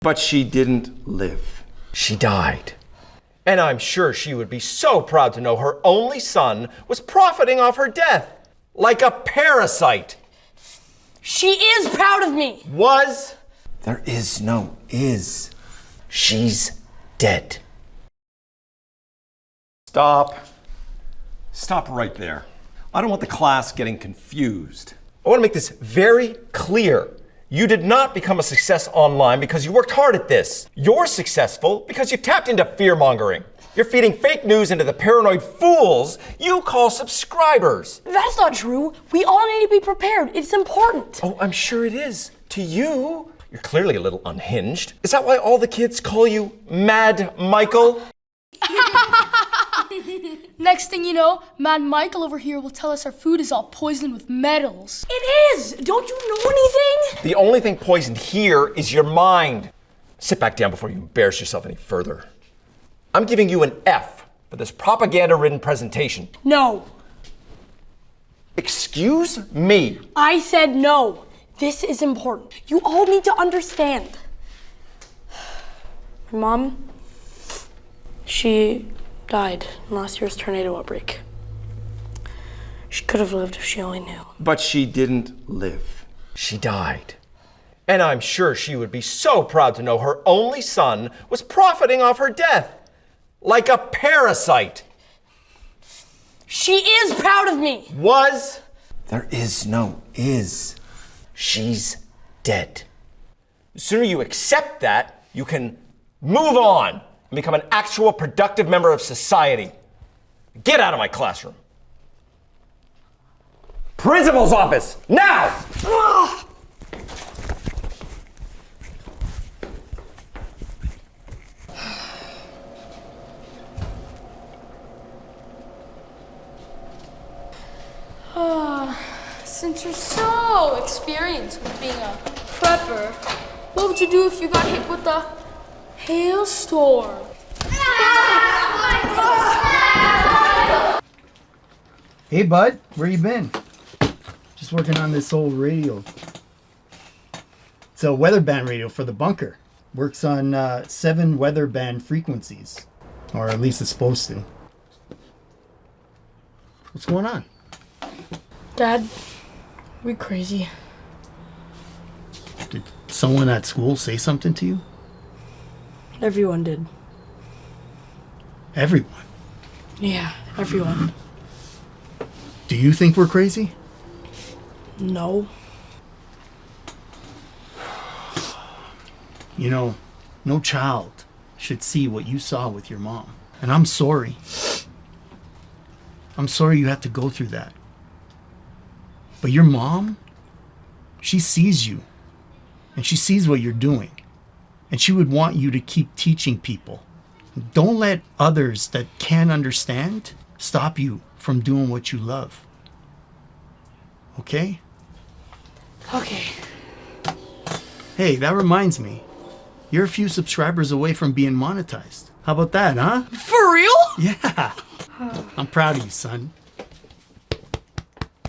But she didn't live. She died. And I'm sure she would be so proud to know her only son was profiting off her death. Like a parasite. She is proud of me. Was. There is no is. She's dead. Stop. Stop right there. I don't want the class getting confused. I want to make this very clear. You did not become a success online because you worked hard at this. You're successful because you've tapped into fear-mongering. You're feeding fake news into the paranoid fools you call subscribers. That's not true. We all need to be prepared. It's important. Oh, I'm sure it is. To you, you're clearly a little unhinged. Is that why all the kids call you Mad Michael? Next thing you know, Mad Michael over here will tell us our food is all poisoned with metals. It is. Don't you know anything? The only thing poisoned here is your mind. Sit back down before you embarrass yourself any further. I'm giving you an F for this propaganda-ridden presentation. No. Excuse me? I said no. This is important. You all need to understand. My mom, she died in last year's tornado outbreak. She could have lived if she only knew. But she didn't live. She died. And I'm sure she would be so proud to know her only son was profiting off her death. Like a parasite. She is proud of me. Was. There is no is. She's dead. The sooner you accept that, you can move on and become an actual productive member of society. Get out of my classroom. Principal's office, now! Since you're so experienced with being a prepper, what would you do if you got hit with a hailstorm? Hey bud, where you been? Just working on this old radio. It's a weather band radio for the bunker. Works on 7 weather band frequencies. Or at least it's supposed to. What's going on? Dad, we crazy. Did someone at school say something to you? Everyone did. Everyone? Yeah, everyone. Do you think we're crazy? No. You know, no child should see what you saw with your mom. And I'm sorry. I'm sorry you had to go through that. But your mom, she sees you. And she sees what you're doing. And she would want you to keep teaching people. Don't let others that can't understand stop you from doing what you love. Okay? Okay. Hey, that reminds me. You're a few subscribers away from being monetized. How about that, huh? For real? Yeah. I'm proud of you, son.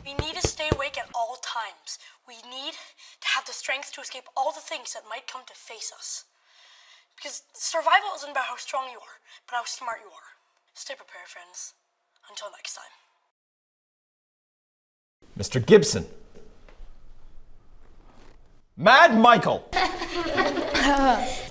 We need to stay awake at all times. We need to have the strength to escape all the things that might come to face us. Because survival isn't about how strong you are, but how smart you are. Stay prepared, friends. Until next time. Mr. Gibson. Mad Michael.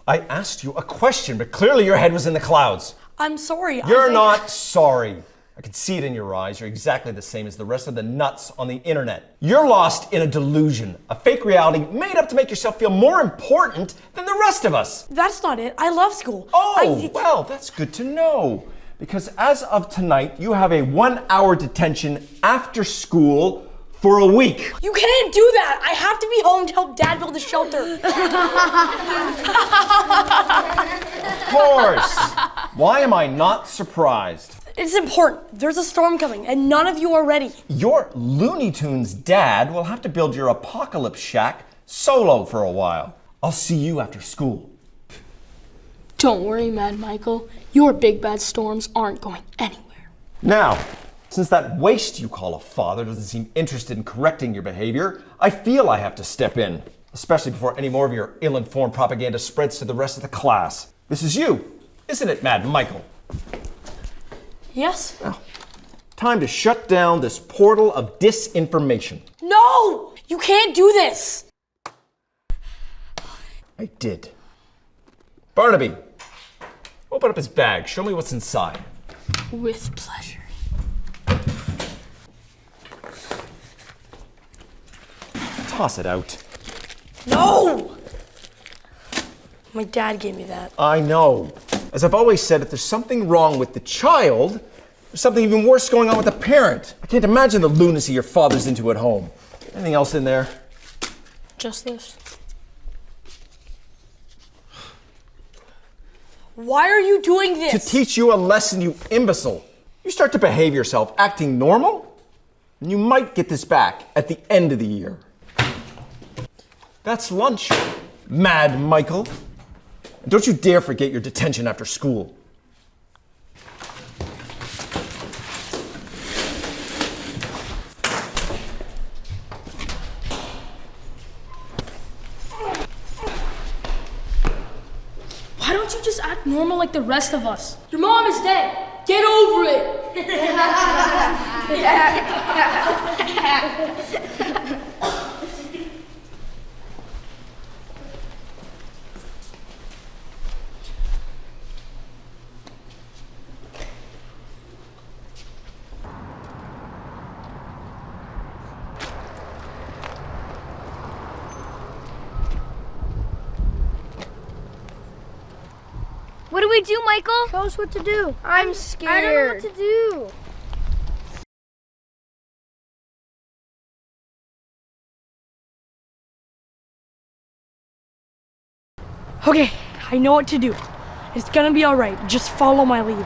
I asked you a question, but clearly your head was in the clouds. I'm sorry. You're not sorry. I can see it in your eyes. You're exactly the same as the rest of the nuts on the internet. You're lost in a delusion, a fake reality made up to make yourself feel more important than the rest of us. That's not it. I love school. Well, that's good to know. Because as of tonight, you have a 1-hour detention after school for a week. You can't do that. I have to be home to help Dad build a shelter. Of course. Why am I not surprised? It's important. There's a storm coming, and none of you are ready. Your Looney Tunes dad will have to build your apocalypse shack solo for a while. I'll see you after school. Don't worry, Mad Michael. Your big bad storms aren't going anywhere. Now, since that waste you call a father doesn't seem interested in correcting your behavior, I feel I have to step in. especially before any more of your ill-informed propaganda spreads to the rest of the class. This is you, isn't it, Mad Michael? Yes? Well, time to shut down this portal of disinformation. No! You can't do this! I did. Barnaby, open up his bag. Show me what's inside. With pleasure. Toss it out. No! My dad gave me that. I know. As I've always said, if there's something wrong with the child, there's something even worse going on with the parent. I can't imagine the lunacy your father's into at home. Anything else in there? Just this. Why are you doing this? To teach you a lesson, you imbecile. You start to behave yourself, acting normal, and you might get this back at the end of the year. That's lunch, Mad Michael. And don't you dare forget your detention after school. Why don't you just act normal like the rest of us? Your mom is dead. Get over it. What do we do, Michael? Tell us what to do. I'm scared. I don't know what to do. Okay, I know what to do. It's gonna be alright. Just follow my lead.